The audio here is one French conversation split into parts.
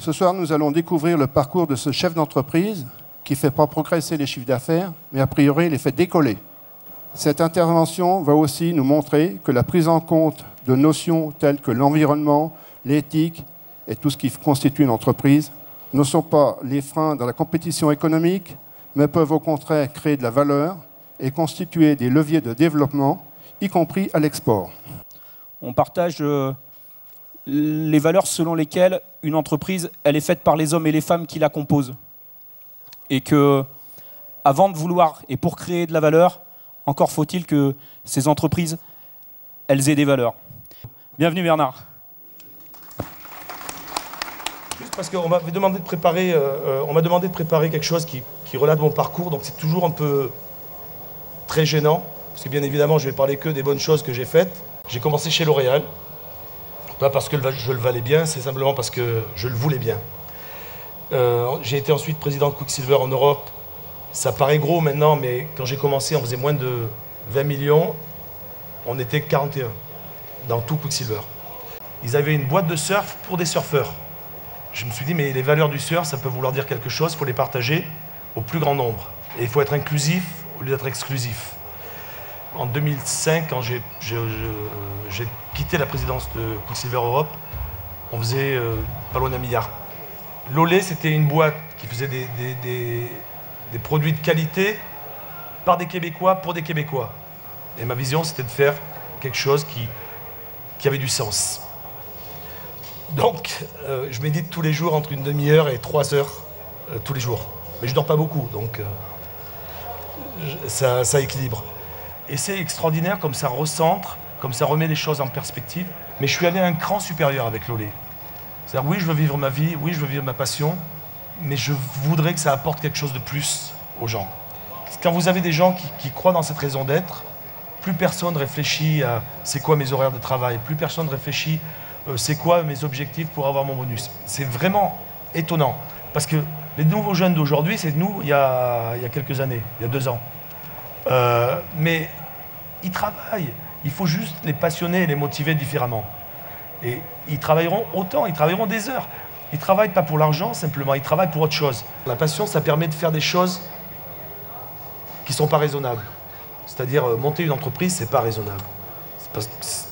Ce soir, nous allons découvrir le parcours de ce chef d'entreprise qui ne fait pas progresser les chiffres d'affaires, mais a priori les fait décoller. Cette intervention va aussi nous montrer que la prise en compte de notions telles que l'environnement, l'éthique et tout ce qui constitue une entreprise ne sont pas les freins dans la compétition économique, mais peuvent au contraire créer de la valeur et constituer des leviers de développement, y compris à l'export. On partage les valeurs selon lesquelles une entreprise, elle est faite par les hommes et les femmes qui la composent. Et que, avant de vouloir et pour créer de la valeur, encore faut-il que ces entreprises, elles aient des valeurs. Bienvenue Bernard. Juste parce qu'on m'a demandé de préparer, quelque chose qui relate mon parcours, donc c'est toujours un peu très gênant, parce que bien évidemment, je vais parler que des bonnes choses que j'ai faites. J'ai commencé chez L'Oréal, pas parce que je le valais bien, c'est simplement parce que je le voulais bien. J'ai été ensuite président de Quicksilver en Europe. Ça paraît gros maintenant, mais quand j'ai commencé, on faisait moins de 20 millions. On était 41 dans tout Quicksilver. Ils avaient une boîte de surf pour des surfeurs. Je me suis dit, mais les valeurs du surf, ça peut vouloir dire quelque chose, il faut les partager au plus grand nombre. Et il faut être inclusif au lieu d'être exclusif. En 2005, quand j'ai quitté la présidence de Quicksilver Europe, on faisait pas loin d'1 milliard. L'Olé, c'était une boîte qui faisait des produits de qualité par des Québécois pour des Québécois. Et ma vision, c'était de faire quelque chose qui avait du sens. Donc, je médite tous les jours entre une demi-heure et 3 heures, tous les jours. Mais je dors pas beaucoup, donc ça équilibre. Et c'est extraordinaire comme ça recentre, comme ça remet les choses en perspective. Mais je suis allé à un cran supérieur avec l'Olé. C'est-à-dire, oui, je veux vivre ma vie, oui, je veux vivre ma passion, mais je voudrais que ça apporte quelque chose de plus aux gens. Quand vous avez des gens qui croient dans cette raison d'être, plus personne réfléchit à c'est quoi mes horaires de travail, plus personne réfléchit c'est quoi mes objectifs pour avoir mon bonus. C'est vraiment étonnant. Parce que les nouveaux jeunes d'aujourd'hui, c'est nous il y a quelques années, il y a 2 ans. Mais ils travaillent. Il faut juste les passionner et les motiver différemment. Et ils travailleront autant, ils travailleront des heures. Ils ne travaillent pas pour l'argent simplement, ils travaillent pour autre chose. La passion, ça permet de faire des choses qui ne sont pas raisonnables. C'est-à-dire, monter une entreprise, ce n'est pas raisonnable.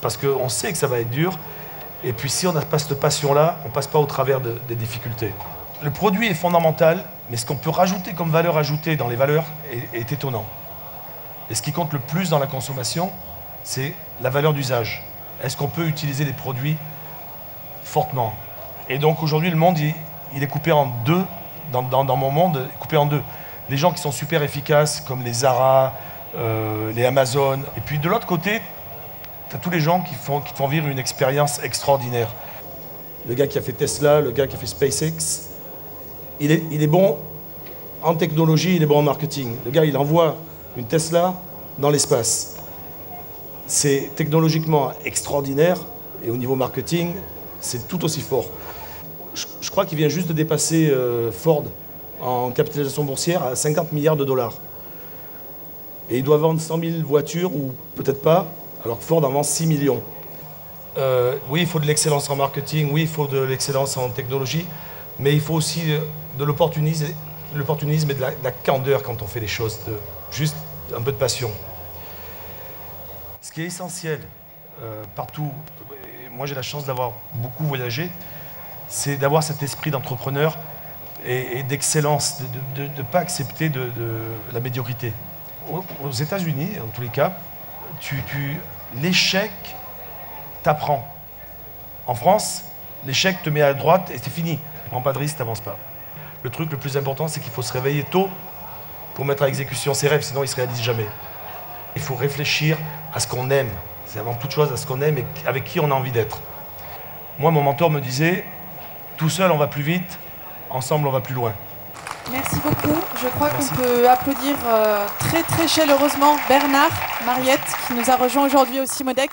Parce qu'on sait que ça va être dur. Et puis si on n'a pas cette passion-là, on ne passe pas au travers des difficultés. Le produit est fondamental, mais ce qu'on peut rajouter comme valeur ajoutée dans les valeurs est étonnant. Et ce qui compte le plus dans la consommation, c'est la valeur d'usage. Est-ce qu'on peut utiliser les produits fortement? Et donc aujourd'hui, le monde, il est coupé en deux. Dans mon monde, il est coupé en deux. Les gens qui sont super efficaces, comme les Zara, les Amazon. Et puis de l'autre côté, tu as tous les gens qui te font vivre une expérience extraordinaire. Le gars qui a fait Tesla, le gars qui a fait SpaceX, il est bon en technologie, il est bon en marketing. Le gars, il envoie une Tesla dans l'espace. C'est technologiquement extraordinaire et au niveau marketing, c'est tout aussi fort. Je crois qu'il vient juste de dépasser Ford en capitalisation boursière à 50 milliards de dollars. Et il doit vendre 100 000 voitures, ou peut-être pas, alors que Ford en vend 6 millions. Oui, il faut de l'excellence en marketing, oui, il faut de l'excellence en technologie, mais il faut aussi de l'opportunisme et de la candeur quand on fait les choses, juste un peu de passion. Ce qui est essentiel partout, moi j'ai la chance d'avoir beaucoup voyagé, c'est d'avoir cet esprit d'entrepreneur et d'excellence, de ne pas accepter de la médiocrité. Aux États-Unis, en tous les cas, l'échec t'apprend. En France, l'échec te met à droite et c'est fini. Tu ne prends pas de risque, tu n'avances pas. Le truc le plus important, c'est qu'il faut se réveiller tôt pour mettre à exécution ses rêves, sinon ils ne se réalisent jamais. Il faut réfléchir à ce qu'on aime. C'est avant toute chose à ce qu'on aime et avec qui on a envie d'être. Moi, mon mentor me disait, tout seul on va plus vite, ensemble on va plus loin. Merci beaucoup. Je crois qu'on peut applaudir très très chaleureusement Bernard Mariette qui nous a rejoint aujourd'hui au Cimodec.